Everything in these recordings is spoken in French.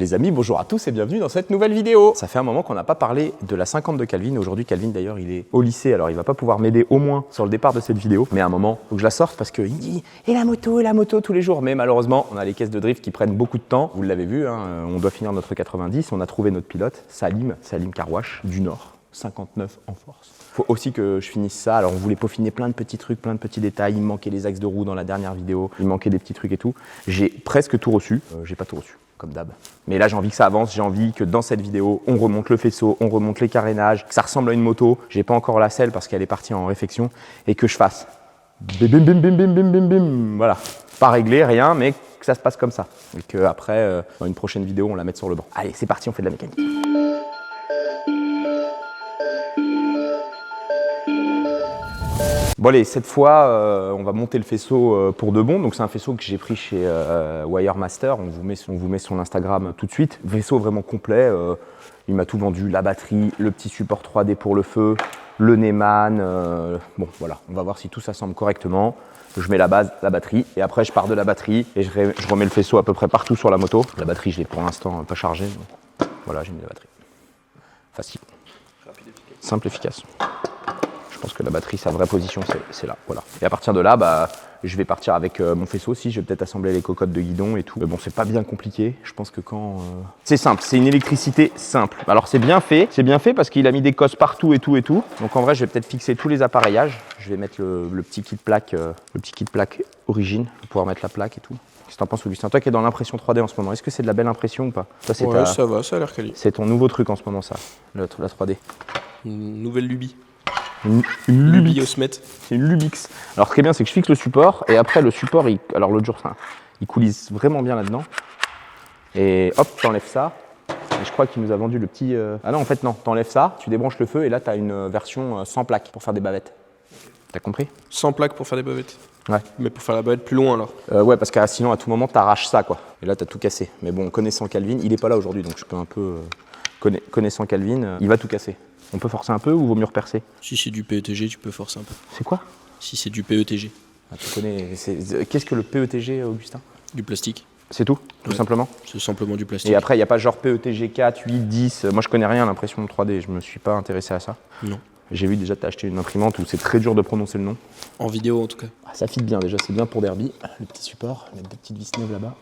Les amis, bonjour à tous et bienvenue dans cette nouvelle vidéo. Ça fait un moment qu'on n'a pas parlé de la 50 de Calvin. Aujourd'hui, Calvin d'ailleurs, il est au lycée, alors il va pas pouvoir m'aider au moins sur le départ de cette vidéo. Mais à un moment, il faut que je la sorte parce qu'il dit « et la moto tous les jours ». Mais malheureusement, on a les caisses de drift qui prennent beaucoup de temps. Vous l'avez vu, hein, on doit finir notre 90. On a trouvé notre pilote, Salim Carwash du Nord, 59 en force. Faut aussi que je finisse ça. Alors on voulait peaufiner plein de petits trucs, plein de petits détails. Il me manquait les axes de roue dans la dernière vidéo. Il me manquait des petits trucs et tout. J'ai presque tout reçu. J'ai pas tout reçu, comme d'hab. Mais là j'ai envie que ça avance. J'ai envie que dans cette vidéo, on remonte le faisceau, on remonte les carénages, que ça ressemble à une moto. J'ai pas encore la selle parce qu'elle est partie en réfection. Et que je fasse bim bim bim bim bim bim bim. Voilà. Pas réglé, rien, mais que ça se passe comme ça. Et qu'après, dans une prochaine vidéo, on la mette sur le banc. Allez, c'est parti, on fait de la mécanique. Bon allez, cette fois, on va monter le faisceau pour de bon. Donc c'est un faisceau que j'ai pris chez Wiremaster. On vous met son Instagram tout de suite. Vaisseau vraiment complet. Il m'a tout vendu, la batterie, le petit support 3D pour le feu, le Neyman. Bon voilà, on va voir si tout s'assemble correctement. Je mets la base, la batterie, et après je pars de la batterie et je remets le faisceau à peu près partout sur la moto. La batterie, je l'ai pour l'instant pas chargée. Donc voilà, j'ai mis la batterie. Facile. Rapide, efficace. Simple, efficace. Je pense que la batterie, sa vraie position, c'est là. Voilà. Et à partir de là, je vais partir avec mon faisceau aussi. Je vais peut-être assembler les cocottes de guidon et tout. Mais bon, c'est pas bien compliqué. Je pense que quand... C'est simple, c'est une électricité simple. Alors c'est bien fait parce qu'il a mis des cosses partout et tout. Donc en vrai, je vais peut-être fixer tous les appareillages. Je vais mettre le petit kit plaque, origine, pour pouvoir mettre la plaque et tout. Qu'est-ce que t'en penses, Augustin? Toi qui es dans l'impression 3D en ce moment, est-ce que c'est de la belle impression ou pas? Toi, ouais, ça va, ça a l'air quali. C'est ton nouveau truc en ce moment, ça, la 3D. Une nouvelle lubie. Une lubie Osmet. C'est une Lubix. Alors ce qui est bien, c'est que je fixe le support et après le support, alors l'autre jour, il coulisse vraiment bien là-dedans. Et hop, t'enlèves ça. Et je crois qu'il nous a vendu le petit... Ah non, en fait non, t'enlèves ça, tu débranches le feu et là t'as une version sans plaque pour faire des bavettes. T'as compris? Sans plaque pour faire des bavettes. Ouais. Mais pour faire la bavette plus loin alors. Ouais, parce que sinon à tout moment t'arraches ça quoi. Et là t'as tout cassé. Mais bon, connaissant Calvin, il est pas là aujourd'hui donc je peux un peu... Connaissant Calvin, il va tout casser. On peut forcer un peu ou vaut mieux repercer? Si c'est du PETG, tu peux forcer un peu. C'est quoi? Si c'est du PETG. Ah, tu connais. Qu'est-ce que le PETG, Augustin? Du plastique. C'est tout? Tout simplement? C'est simplement du plastique. Et après, il n'y a pas genre PETG 4, 8, 10. Moi, je connais rien à l'impression 3D. Je me suis pas intéressé à ça. Non. J'ai vu déjà, tu as acheté une imprimante où c'est très dur de prononcer le nom. En vidéo, en tout cas. Ah, ça fit bien déjà, c'est bien pour Derby. Le petit support, mettre des petites vis neuves là-bas.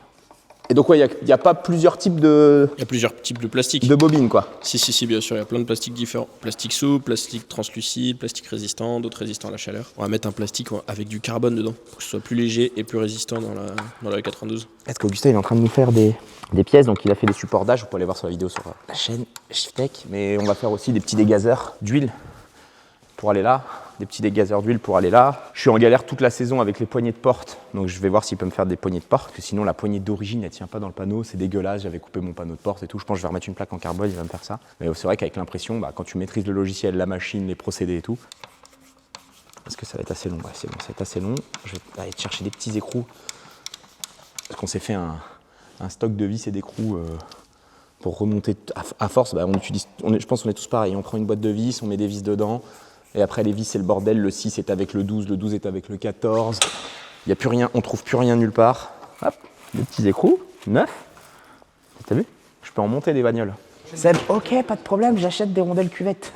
Et donc, ouais, il n'y a pas plusieurs types de... Il y a plusieurs types de plastique. De bobines, quoi. Si, bien sûr. Il y a plein de plastiques différents. Plastique souple, plastique translucide, plastique résistant, d'autres résistants à la chaleur. On va mettre un plastique avec du carbone dedans pour que ce soit plus léger et plus résistant dans la 92. Est-ce qu'Augustin il est en train de nous faire des pièces? Donc, il a fait des supports d'âge. Vous pouvez aller voir sur la vidéo sur la chaîne Shiftech. Mais on va faire aussi des petits dégazeurs d'huile pour aller là. Des petits dégazeurs d'huile pour aller là. Je suis en galère toute la saison avec les poignées de porte, donc je vais voir s'il peut me faire des poignées de porte, parce que sinon la poignée d'origine elle tient pas dans le panneau, c'est dégueulasse, j'avais coupé mon panneau de porte et tout, je pense que je vais remettre une plaque en carbone, il va me faire ça. Mais c'est vrai qu'avec l'impression, quand tu maîtrises le logiciel, la machine, les procédés et tout, est-ce que ça va être assez long? Ouais, c'est bon, ça va être assez long. Je vais aller chercher des petits écrous, parce qu'on s'est fait un stock de vis et d'écrous pour remonter à force, je pense qu'on est tous pareils, on prend une boîte de vis, on met des vis dedans. Et après les vis c'est le bordel, le 6 est avec le 12 est avec le 14. Il n'y a plus rien, on trouve plus rien nulle part. Hop, des petits écrous, neufs. T'as vu? Je peux en monter des bagnoles. Seb, ok, pas de problème, j'achète des rondelles cuvettes.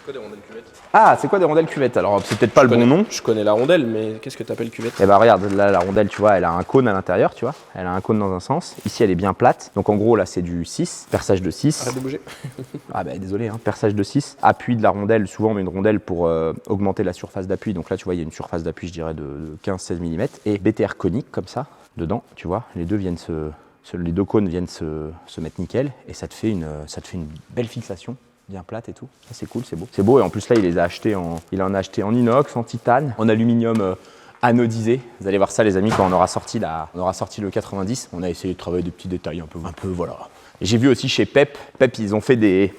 C'est quoi des rondelles cuvettes? Ah, c'est quoi des rondelles cuvettes? Alors c'est peut-être pas le bon nom. Je connais la rondelle, mais qu'est-ce que tu appelles cuvette? Eh ben regarde, là la rondelle, tu vois, elle a un cône à l'intérieur, tu vois. Elle a un cône dans un sens. Ici, elle est bien plate. Donc en gros, là, c'est du 6, perçage de 6. Arrête de bouger. Ah ben désolé, hein, perçage de 6. Appui de la rondelle, souvent on met une rondelle pour augmenter la surface d'appui. Donc là, tu vois, il y a une surface d'appui, je dirais, de 15-16 mm. Et BTR conique, comme ça, dedans, tu vois, les deux cônes viennent se mettre nickel. Et ça te fait une belle fixation. Bien plate et tout. Ça, c'est cool, c'est beau. C'est beau et en plus là il en a acheté en inox, en titane, en aluminium anodisé. Vous allez voir ça les amis quand on aura sorti le 90. On a essayé de travailler des petits détails un peu voilà. Et j'ai vu aussi chez Pep, ils ont fait des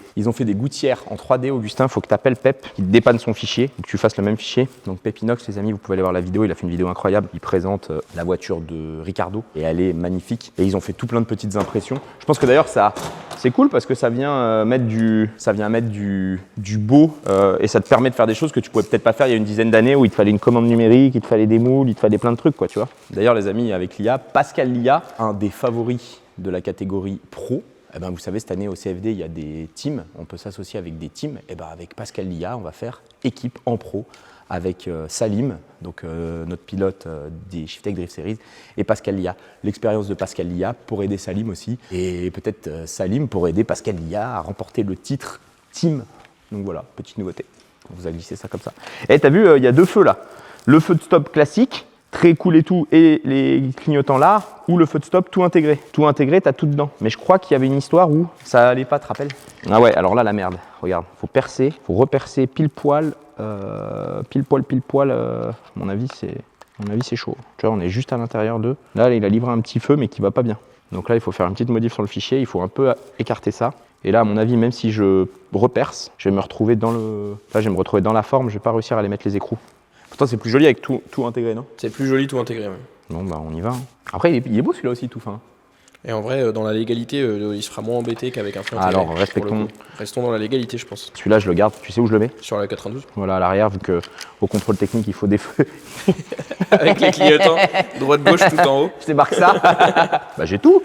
gouttières en 3D. Augustin, il faut que tu appelles Pep, qui te dépanne son fichier, que tu fasses le même fichier. Donc Pep Inox, les amis, vous pouvez aller voir la vidéo, il a fait une vidéo incroyable. Il présente la voiture de Ricardo et elle est magnifique. Et ils ont fait tout plein de petites impressions. Je pense que d'ailleurs c'est cool parce que ça vient mettre du beau et ça te permet de faire des choses que tu pouvais peut-être pas faire il y a une dizaine d'années où il te fallait une commande numérique, il te fallait des moules, il te fallait plein de trucs quoi, tu vois. D'ailleurs les amis, avec l'IA, Pascal l'IA, un des favoris de la catégorie pro. Eh ben, vous savez, cette année au CFD, il y a des teams, on peut s'associer avec des teams. Et ben, avec Pascal Lia, on va faire équipe en pro avec Salim, donc notre pilote des Shiftech Drift Series, et Pascal Lia. L'expérience de Pascal Lia pour aider Salim aussi, et peut-être Salim pour aider Pascal Lia à remporter le titre team. Donc voilà, petite nouveauté. On vous a glissé ça comme ça. Et t'as vu, il y a 2 feux là. Le feu de stop classique, très cool et tout, et les clignotants là, ou le feu de stop tout intégré. Tout intégré, t'as tout dedans. Mais je crois qu'il y avait une histoire où ça allait pas, te rappelles? Ah ouais, alors là, la merde. Regarde, faut percer, faut repercer pile poil. À mon avis, c'est chaud. Tu vois, on est juste à l'intérieur d'eux. Là, il a livré un petit feu, mais qui va pas bien. Donc là, il faut faire une petite modif sur le fichier. Il faut un peu écarter ça. Et là, à mon avis, même si je reperce, je vais me retrouver dans la forme. Je vais pas réussir à aller mettre les écrous. Pourtant, c'est plus joli avec tout intégré, non? C'est plus joli tout intégré. Ouais. Bon, bah, on y va. Hein. Après, il est beau celui-là aussi, tout fin. Et en vrai, dans la légalité, il se fera moins embêté qu'avec un feu intégré. Alors, respectons. Restons dans la légalité, je pense. Celui-là, je le garde. Tu sais où je le mets? Sur la 92. Voilà, à l'arrière, vu qu'au contrôle technique, il faut des feux. Avec les clignotants, droite-gauche tout en haut. Je débarque ça. Bah, j'ai tout.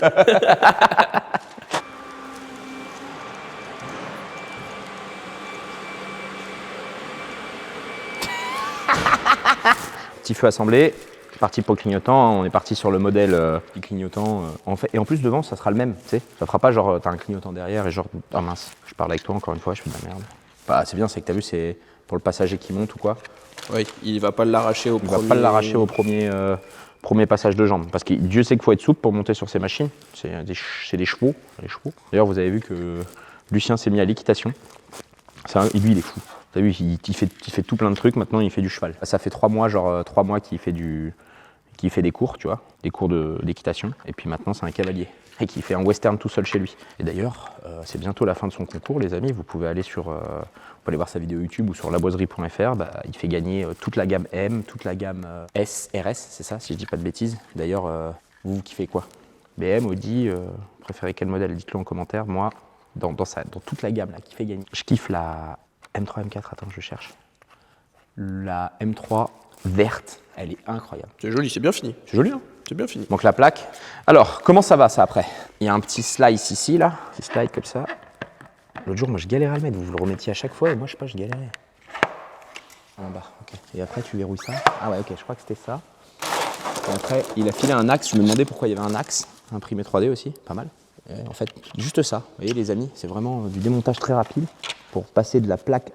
Petit feu assemblé. Parti pour le clignotant, on est parti sur le modèle du clignotant. En fait, et en plus devant, ça sera le même, tu sais. Ça fera pas genre t'as un clignotant derrière et genre ah mince, je parle avec toi encore une fois, je fais de la merde. Bah c'est bien, c'est que t'as vu, c'est pour le passager qui monte ou quoi. Oui, il va pas l'arracher au premier. Il va pas l'arracher au premier passage de jambe, parce que Dieu sait qu'il faut être souple pour monter sur ces machines. C'est des chevaux, les chevaux. D'ailleurs, vous avez vu que Lucien s'est mis à l'équitation. Lui, il est fou. T'as vu, il fait tout plein de trucs. Maintenant, il fait du cheval. Ça fait 3 mois, genre 3 mois qu'il fait des cours, tu vois, des cours d'équitation. Et puis maintenant, c'est un cavalier. Et qui fait un western tout seul chez lui. Et d'ailleurs, c'est bientôt la fin de son concours, les amis. Vous pouvez aller vous pouvez aller voir sa vidéo YouTube ou sur laboiserie.fr. Bah, il fait gagner toute la gamme M, toute la gamme S, RS, c'est ça, si je dis pas de bêtises. D'ailleurs, vous kiffez quoi? BM, Audi, préférez quel modèle? Dites-le en commentaire. Moi, dans toute la gamme là, qui fait gagner. Je kiffe la M3, M4, attends, je cherche. La M3 verte, elle est incroyable. C'est joli, c'est bien fini. C'est joli, hein? C'est bien fini. Donc la plaque. Alors, comment ça va ça après? Il y a un petit slice ici, là. Petit slide comme ça. L'autre jour, moi, je galérais à le mettre. Vous le remettiez à chaque fois et moi, je sais pas, je galérais. En bas, ok. Et après, tu verrouilles ça. Ah ouais, ok, je crois que c'était ça. Et après, il a filé un axe. Je me demandais pourquoi il y avait un axe. Imprimé 3D aussi, pas mal. Et en fait, juste ça. Vous voyez, les amis, c'est vraiment du démontage très rapide pour passer de la plaque,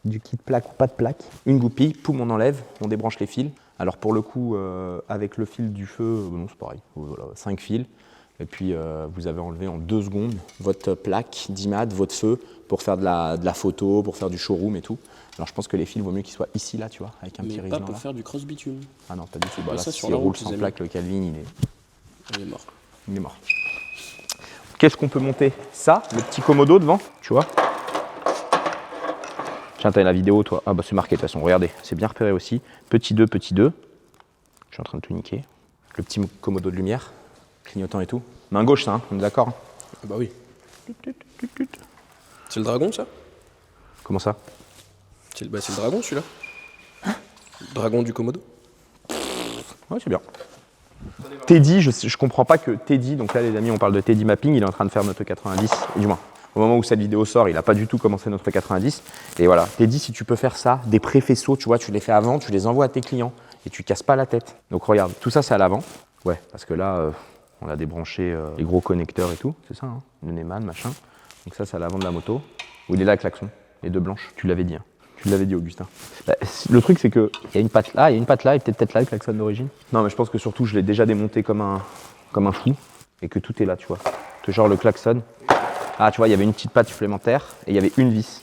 du kit plaque ou pas de plaque. Une goupille, poum, on enlève, on débranche les fils. Alors pour le coup, avec le fil du feu, non, c'est pareil. Voilà, 5 fils. Et puis, vous avez enlevé en 2 secondes votre plaque d'IMAD, votre feu, pour faire de la photo, pour faire du showroom et tout. Alors, je pense que les fils, vaut mieux qu'ils soient ici, là, tu vois, avec un petit Mais riseau pas pour là. faire du cross bitume. Ah non, pas du tout. Bah, là, ça s'il sur la roule route, sans les plaque, le Calvin, Il est mort. il est mort. Qu'est-ce qu'on peut monter? Ça, le petit commodo devant, tu vois. Tiens, t'as la vidéo, toi. Ah bah, c'est marqué, de toute façon, regardez, c'est bien repéré aussi. Petit 2, petit 2. Je suis en train de tout niquer. Le petit commodo de lumière, clignotant et tout. Main gauche, ça, hein, on est d'accord? Ah bah oui. C'est le dragon, ça? Comment ça? C'est le dragon, celui-là. Le dragon du Komodo. Ouais, c'est bien. Teddy, je comprends pas que Teddy, donc là les amis, on parle de Teddy Mapping, il est en train de faire notre 90, du moins, au moment où cette vidéo sort, il n'a pas du tout commencé notre 90. Et voilà, Teddy, si tu peux faire ça, des pré-faisceaux, tu vois, tu les fais avant, tu les envoies à tes clients et tu casses pas la tête. Donc regarde, tout ça c'est à l'avant. Ouais, parce que là, on a débranché les gros connecteurs et tout, c'est ça, hein, le Neyman, machin. Donc ça c'est à l'avant de la moto, où il est là le klaxon, les 2 blanches, tu l'avais dit, hein. Tu l'avais dit, Augustin. Bah, le truc, c'est qu'il y a une patte là, il y a une patte là, et peut-être là le klaxon d'origine. Non, mais je pense que surtout, je l'ai déjà démonté comme un fou, et que tout est là, tu vois. Que genre le klaxon. Ah, tu vois, il y avait une petite patte supplémentaire, et il y avait une vis.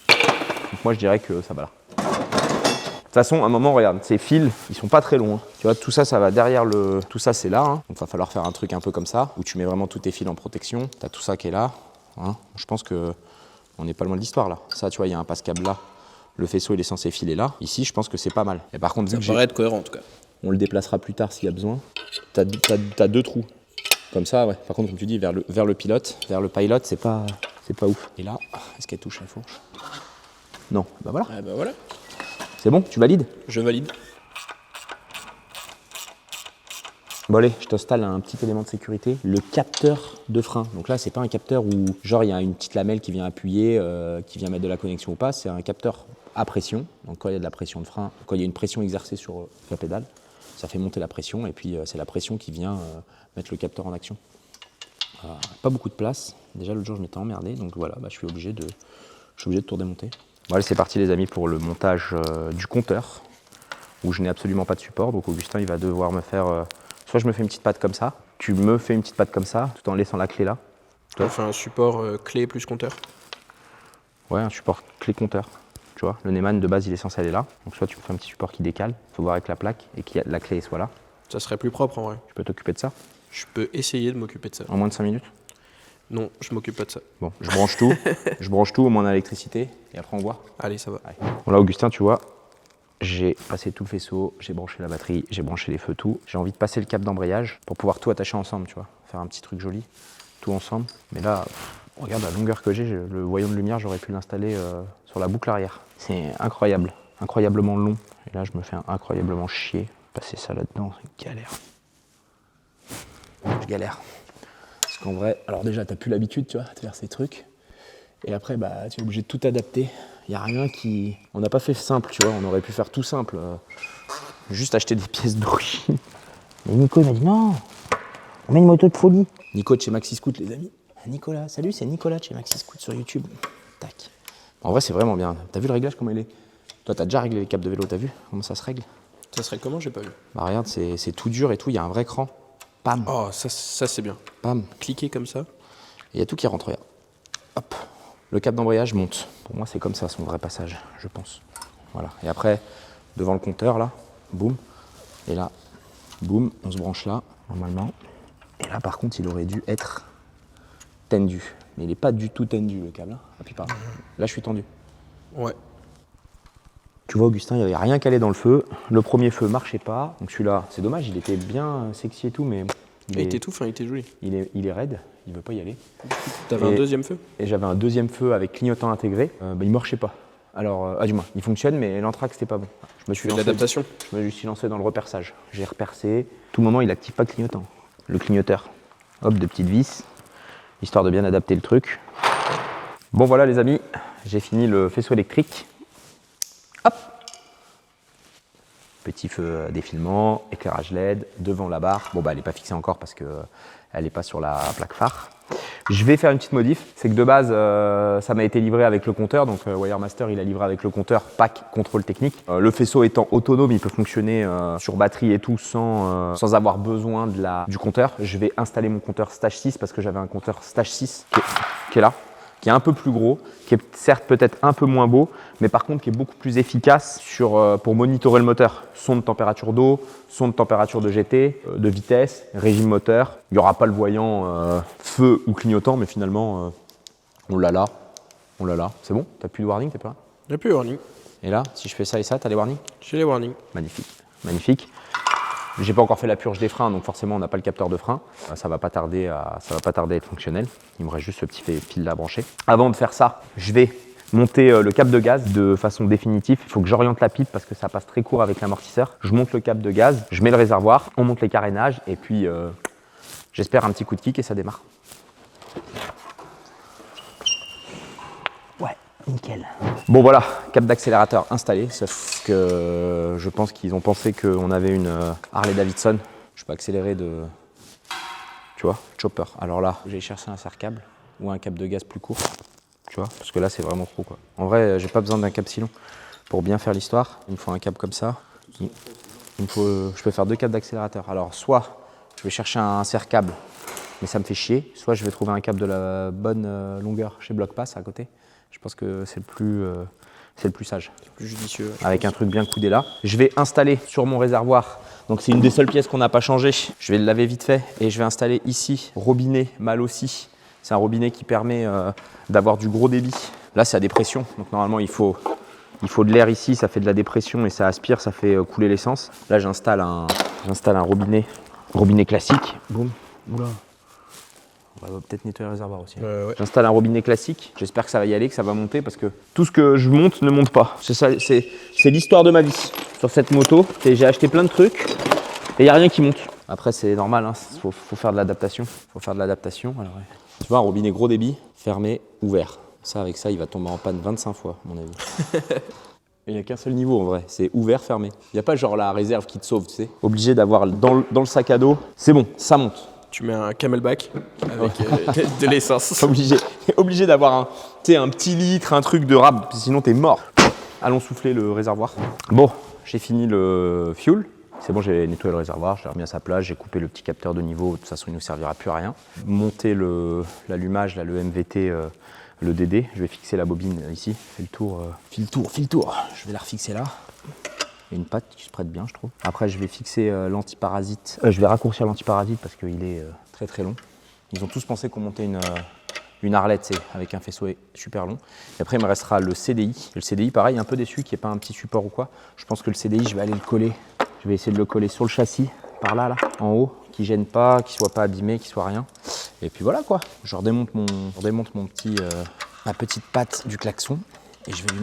Donc moi, je dirais que ça va là. De toute façon, à un moment, regarde, ces fils, ils sont pas très longs. Hein. Tu vois, tout ça, ça va derrière le... Tout ça, c'est là. Hein. Donc, il va falloir faire un truc un peu comme ça, où tu mets vraiment tous tes fils en protection. Tu as tout ça qui est là. Hein. Je pense qu'on n'est pas loin de l'histoire, là. Ça, tu vois, il y a un passe-câble là. Le faisceau, il est censé filer là. Ici, je pense que c'est pas mal. Et par contre, ça paraît être cohérent, en tout cas. On le déplacera plus tard s'il y a besoin. T'as 2 trous. Comme ça, ouais. Par contre, comme tu dis, vers le pilote, vers le pilot, c'est pas ouf. Et là, est-ce qu'elle touche la fourche? Non. Bah voilà. Ah bah voilà. C'est bon, tu valides? Je valide. Bon allez, je t'installe un petit élément de sécurité, le capteur de frein. Donc là, c'est pas un capteur où genre il y a une petite lamelle qui vient appuyer, qui vient mettre de la connexion ou pas. C'est un capteur à pression. Donc quand il y a de la pression de frein, quand il y a une pression exercée sur la pédale, ça fait monter la pression et puis c'est la pression qui vient mettre le capteur en action. Pas beaucoup de place. Déjà l'autre jour je m'étais emmerdé, donc voilà, je suis obligé de tout redémonter. Bon allez, c'est parti les amis pour le montage du compteur, où je n'ai absolument pas de support. Donc Augustin il va devoir me faire, soit je me fais une petite patte comme ça, tu me fais une petite patte comme ça, tout en laissant la clé là. On fait un support clé plus compteur. Ouais, un support clé compteur. Tu vois, le Neumann de base il est censé aller là. Donc soit tu me fais un petit support qui décale, faut voir avec la plaque, et que la clé soit là. Ça serait plus propre en vrai. Tu peux t'occuper de ça Je peux essayer de m'occuper de ça. en moins de 5 minutes. Non, je m'occupe pas de ça. Bon, je branche tout, je branche tout au moins d'électricité, et après on voit. Allez, ça va. Allez. Bon là Augustin, tu vois, j'ai passé tout le faisceau, j'ai branché la batterie, j'ai branché les feux, tout. J'ai envie de passer le câble d'embrayage pour pouvoir tout attacher ensemble, tu vois. Faire un petit truc joli, tout ensemble. Mais là, regarde la longueur que j'ai, le voyant de lumière, j'aurais pu l'installer sur la boucle arrière. C'est incroyable, incroyablement long. Et là, je me fais incroyablement chier. Passer ça là-dedans, c'est galère. Je galère. Parce qu'en vrai, alors déjà, t'as plus l'habitude, tu vois, de faire ces trucs. Et après, tu es obligé de tout adapter. Il n'y a rien qui... On n'a pas fait simple, tu vois, on aurait pu faire tout simple. Juste acheter des pièces d'origine. Mais Nico, il m'a dit non, on met une moto de folie. Nico de chez Maxi Scoot, les amis. Nicolas, salut, c'est Nicolas de chez Maxi Scoot sur YouTube. Tac. En vrai, c'est vraiment bien. T'as vu le réglage, comment il est? Toi, t'as déjà réglé les câbles de vélo, t'as vu comment ça se règle? Ça serait comment? J'ai pas vu. Bah regarde, c'est tout dur et tout, il y a un vrai cran. Pam. Oh, ça c'est bien. Pam. Cliquer comme ça. Il y a tout qui rentre, regarde. Hop. Le câble d'embrayage monte. Pour moi, c'est comme ça son vrai passage, je pense. Voilà. Et après, devant le compteur, là, boum. Et là, boum, on se branche là, normalement. Et là, par contre, il aurait dû être tendu. Mais il n'est pas du tout tendu, le câble. Hein. Appuie pas. Là, je suis tendu. Ouais. Tu vois, Augustin, il n'y avait rien calé dans le feu. Le premier feu marchait pas. Donc celui-là, c'est dommage, il était bien sexy et tout, mais Il était tout fin, il était joli. il est raide, il veut pas y aller. T'avais un deuxième feu? Et j'avais un deuxième feu avec clignotant intégré. Il marchait pas. Alors, du moins, il fonctionne, mais l'entraque, c'était pas bon. Je me suis lancé, L'adaptation. je me suis lancé dans le reperçage. J'ai repercé. Tout moment, il active pas le clignotant. Le clignoteur. Hop, de petites vis, histoire de bien adapter le truc. Bon, voilà, les amis, j'ai fini le faisceau électrique. Hop. Petit feu défilement, éclairage LED, devant la barre. Bon, elle n'est pas fixée encore parce qu'elle n'est pas sur la plaque phare. Je vais faire une petite modif. C'est que de base, ça m'a été livré avec le compteur. Donc, Wiremaster, il a livré avec le compteur pack contrôle technique. Le faisceau étant autonome, il peut fonctionner sur batterie et tout sans avoir besoin du compteur. Je vais installer mon compteur Stage 6 parce que j'avais un compteur Stage 6 qui est là, qui est un peu plus gros, qui est certes peut-être un peu moins beau, mais par contre qui est beaucoup plus efficace pour monitorer le moteur. Son de température d'eau, son de température de GT, de vitesse, régime moteur. Il n'y aura pas le voyant feu ou clignotant, mais finalement, on l'a là. On l'a là. C'est bon? T'as plus de warning, t'es pas là? Il n'y a plus de warning. Et là, si je fais ça et ça, t'as les warnings? J'ai les warnings. Magnifique. Magnifique. J'ai pas encore fait la purge des freins, donc forcément on n'a pas le capteur de frein. Ça va pas tarder à être fonctionnel. Il me reste juste ce petit fil là branché. Avant de faire ça, je vais monter le câble de gaz de façon définitive. Il faut que j'oriente la pipe parce que ça passe très court avec l'amortisseur. Je monte le câble de gaz, je mets le réservoir, on monte les carénages et puis j'espère un petit coup de kick et ça démarre. Ouais, nickel. Bon voilà, câble d'accélérateur installé, sauf que je pense qu'ils ont pensé qu'on avait une Harley Davidson. Je peux accélérer tu vois, chopper. Alors là, j'ai cherché un serre-câble ou un câble de gaz plus court, tu vois, parce que là c'est vraiment trop quoi. En vrai, j'ai pas besoin d'un câble si long pour bien faire l'histoire. Il me faut un câble comme ça. Je peux faire 2 câbles d'accélérateur. Alors soit je vais chercher un serre-câble, mais ça me fait chier. Soit je vais trouver un câble de la bonne longueur chez Blockpass à côté. Je pense que c'est le plus sage. C'est plus judicieux. Avec un truc bien coudé là. Je vais installer sur mon réservoir. Donc c'est une des seules pièces qu'on n'a pas changé. Je vais le laver vite fait et je vais installer ici robinet mal aussi. C'est un robinet qui permet d'avoir du gros débit. Là c'est à dépression. Donc normalement il faut de l'air ici, ça fait de la dépression et ça aspire, ça fait couler l'essence. Là j'installe un robinet classique. Boum. Oula. On va peut-être nettoyer le réservoir aussi. Ouais. J'installe un robinet classique. J'espère que ça va y aller, que ça va monter parce que tout ce que je monte ne monte pas. C'est ça, c'est l'histoire de ma vie sur cette moto. J'ai acheté plein de trucs et il n'y a rien qui monte. Après, c'est normal, hein, faut faire de l'adaptation. Alors, ouais. Tu vois, un robinet gros débit, fermé, ouvert. Ça, avec ça, il va tomber en panne 25 fois, à mon avis. Il n'y a qu'un seul niveau en vrai, c'est ouvert, fermé. Il n'y a pas genre la réserve qui te sauve, tu sais. Obligé d'avoir dans le sac à dos, c'est bon, ça monte. Tu mets un camelback avec de l'essence. Obligé d'avoir un petit litre, un truc de rab, sinon t'es mort. Allons souffler le réservoir. Bon, j'ai fini le fuel. C'est bon, j'ai nettoyé le réservoir, je l'ai remis à sa place, j'ai coupé le petit capteur de niveau, de toute façon il ne nous servira plus à rien. Monter l'allumage, là, le MVT, le DD, je vais fixer la bobine ici. File le tour. Je vais la refixer là. Il y a une patte qui se prête bien, je trouve. Après, je vais fixer l'antiparasite. Je vais raccourcir l'antiparasite parce qu'il est très très long. Ils ont tous pensé qu'on montait une Arlette avec un faisceau super long. Et après, il me restera le CDI. Le CDI, pareil, un peu déçu qu'il n'y ait pas un petit support ou quoi. Je pense que le CDI, je vais aller le coller. Je vais essayer de le coller sur le châssis, par là, en haut, qui gêne pas, qui soit pas abîmé, qui soit rien. Et puis voilà quoi. Je redémonte ma petite patte du klaxon et je vais lui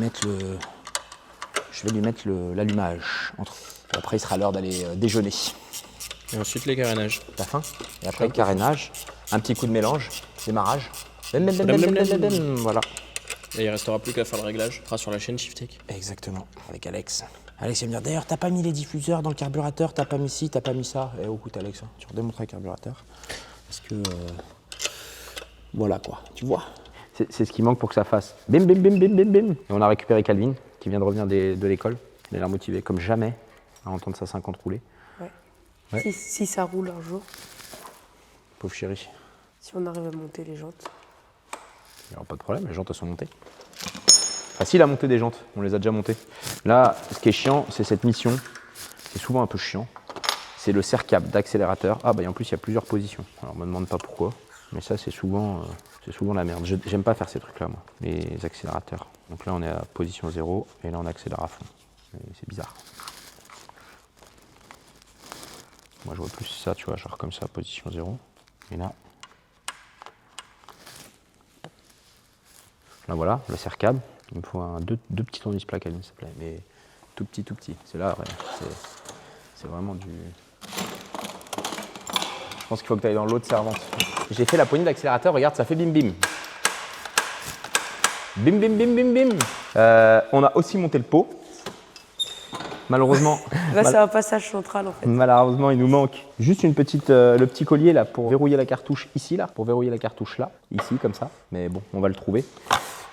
mettre l'allumage. Après, il sera l'heure d'aller déjeuner. Et ensuite les carénages. T'as faim? Et après, carénage, un petit coup de mélange, démarrage. Voilà. Et il restera plus qu'à faire le réglage. On sera sur la chaîne Shiftec. Exactement, avec Alex. Alex va me dire, d'ailleurs, t'as pas mis les diffuseurs dans le carburateur, t'as pas mis ci, t'as pas mis ça. Eh, écoute, Alex, tu redémontres le carburateur. Parce que. Voilà quoi, tu vois. C'est ce qui manque pour que ça fasse bim bim bim bim bim bim. Et on a récupéré Calvin, qui vient de revenir de l'école. Il a l'air motivé comme jamais à entendre sa 50 rouler. Ouais. Si ça roule un jour. Pauvre chéri. Si on arrive à monter les jantes. Il n'y aura pas de problème, les jantes sont montées. Facile à monter des jantes, on les a déjà montées. Là, ce qui est chiant, c'est cette mission. C'est souvent un peu chiant. C'est le serre-câble d'accélérateur. Ah bah et en plus, il y a plusieurs positions. Alors, on me demande pas pourquoi. Mais ça, c'est souvent la merde. J'aime pas faire ces trucs-là, moi, les accélérateurs. Donc là, on est à position 0 et là, on accélère à fond. C'est bizarre. Moi, je vois plus ça, tu vois, genre comme ça, position 0. Et là, voilà, le serre-câble. Il me faut deux petits tournis-plaques, s'il te plaît. Mais tout petit. C'est là, ouais. C'est vraiment du... Je pense qu'il faut que tu ailles dans l'autre servante. J'ai fait la poignée d'accélérateur, regarde, ça fait bim bim. Bim bim bim bim bim. On a aussi monté le pot. Malheureusement. Là, c'est un passage central en fait. Malheureusement, il nous manque juste le petit collier là pour verrouiller la cartouche ici, là. Pour verrouiller la cartouche là, ici, comme ça. Mais bon, on va le trouver.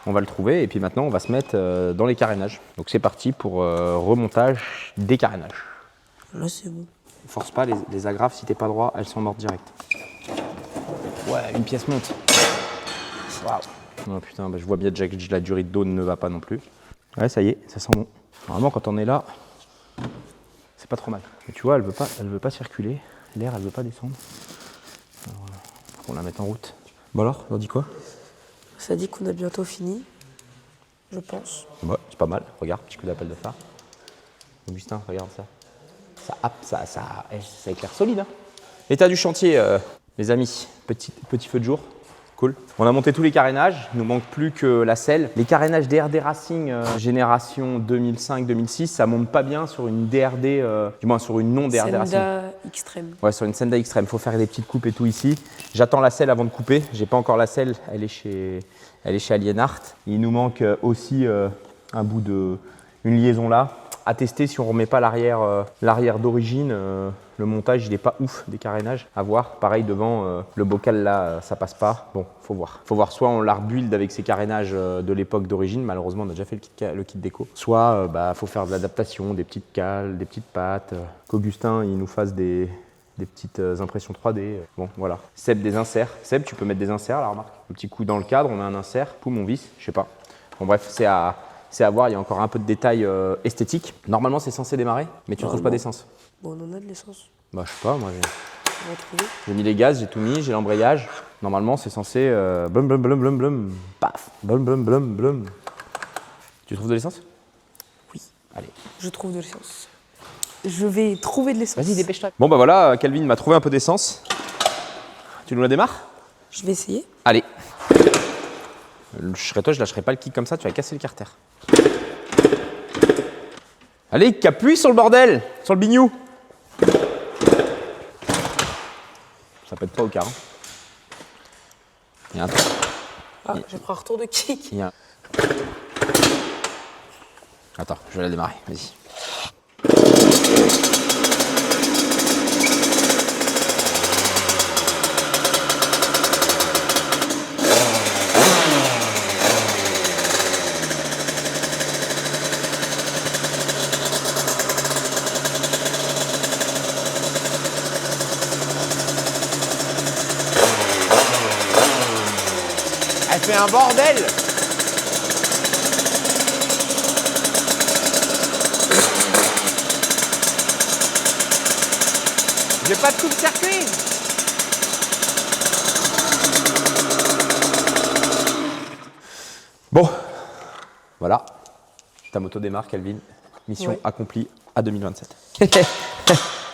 Et puis maintenant, on va se mettre dans les carénages. Donc c'est parti pour remontage des carénages. Là, c'est bon. Force pas les agrafes, si t'es pas droit, elles sont mortes direct. Ouais, une pièce monte. Waouh. Oh putain, bah, je vois bien déjà que la durée d'eau ne va pas non plus. Ouais, ça y est, ça sent bon. Normalement, quand on est là, c'est pas trop mal. Mais tu vois, elle veut pas circuler. L'air, elle veut pas descendre. Alors, voilà. Faut qu'on la mette en route. Bon alors, on dit quoi? Ça dit qu'on a bientôt fini, je pense. Ouais, c'est pas mal. Regarde, petit coup d'appel de phare. Augustin, regarde ça. Ça éclaire solide. Hein. État du chantier, les amis. Petit feu de jour. Cool. On a monté tous les carénages. Il nous manque plus que la selle. Les carénages DRD Racing génération 2005-2006, ça monte pas bien sur une DRD, du moins sur une non-DRD Racing. Senda Extreme. Ouais, sur une Senda Extreme. Il faut faire des petites coupes et tout ici. J'attends la selle avant de couper. J'ai pas encore la selle. Elle est chez Alienart. Il nous manque aussi un bout une liaison là. À tester si on remet pas l'arrière d'origine. Le montage, il n'est pas ouf des carénages. À voir. Pareil devant, le bocal là, ça passe pas. Bon, faut voir. Faut voir. Soit on la rebuild avec ces carénages de l'époque d'origine. Malheureusement, on a déjà fait le kit déco. Soit, faut faire de l'adaptation, des petites cales, des petites pattes. Qu'Augustin, il nous fasse des petites impressions 3D. Bon, voilà. Seb, des inserts. Seb, tu peux mettre des inserts, la remarque. Un petit coup dans le cadre, on met un insert. Poum, on visse. Je sais pas. Bon, bref, c'est à voir. Il y a encore un peu de détails esthétiques. Normalement, c'est censé démarrer, mais tu ne trouves pas d'essence. Bon, on en a de l'essence. Bah, je sais pas, moi On va trouver. j'ai mis les gaz, j'ai tout mis, j'ai l'embrayage. Normalement, c'est censé blum blum blum blum blum, paf, blum blum blum blum. Tu trouves de l'essence? Oui. Allez. Je trouve de l'essence. Je vais trouver de l'essence. Vas-y, dépêche-toi. Bon, bah voilà, Calvin m'a trouvé un peu d'essence. Tu nous la démarres? Je vais essayer. Allez. Je serais toi, je lâcherais pas le kick comme ça, tu vas casser le carter. Allez, qu'appuie sur le bordel, sur le bignou. Faites pas au quart. Il y a un truc. Ah, j'ai pris un retour de kick. Il y a un... Attends, je vais la démarrer, vas-y. Elle fait un bordel! J'ai pas de coup de circuit! Bon, voilà. Ta moto démarre, Calvin. Mission Ouais. accomplie à 2027.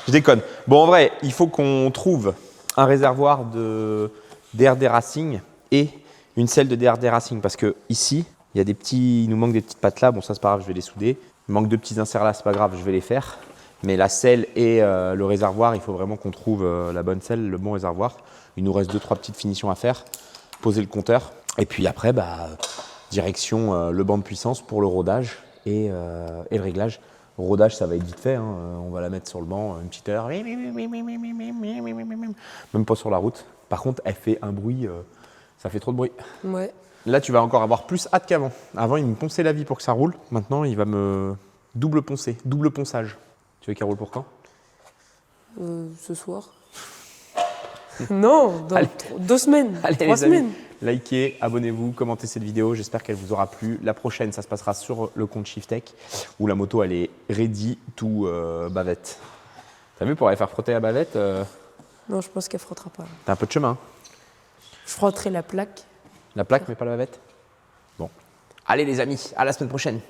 Je déconne. Bon, en vrai, il faut qu'on trouve un réservoir de DRD Racing et une selle de DRD Racing. Parce que ici, il y a des petits, il nous manque des petites pattes là. Bon, ça, c'est pas grave, je vais les souder. Il manque 2 petits inserts là, c'est pas grave, je vais les faire. Mais la selle et le réservoir, il faut vraiment qu'on trouve la bonne selle, le bon réservoir. Il nous reste 2-3 petites finitions à faire. Poser le compteur. Et puis après, direction le banc de puissance pour le rodage et le réglage. Le rodage, ça va être vite fait. Hein. On va la mettre sur le banc une petite heure. Même pas sur la route. Par contre, elle fait un bruit. Ça fait trop de bruit. Ouais. Là, tu vas encore avoir plus hâte qu'avant. Avant, il me ponçait la vie pour que ça roule. Maintenant, il va me double poncer, double ponçage. Tu veux qu'elle roule pour quand? Ce soir. Non, dans Allez. 2 semaines. Allez, 3 les amis, semaines. likez, abonnez-vous, commentez cette vidéo. J'espère qu'elle vous aura plu. La prochaine, ça se passera sur le compte Shiftech où la moto, elle est ready to bavette. T'as vu, pour aller faire frotter la bavette, Non, je pense qu'elle frottera pas. t'as un peu de chemin. Hein. Je frotterai la plaque. La plaque, mais pas la bavette. Bon. Allez, les amis, à la semaine prochaine.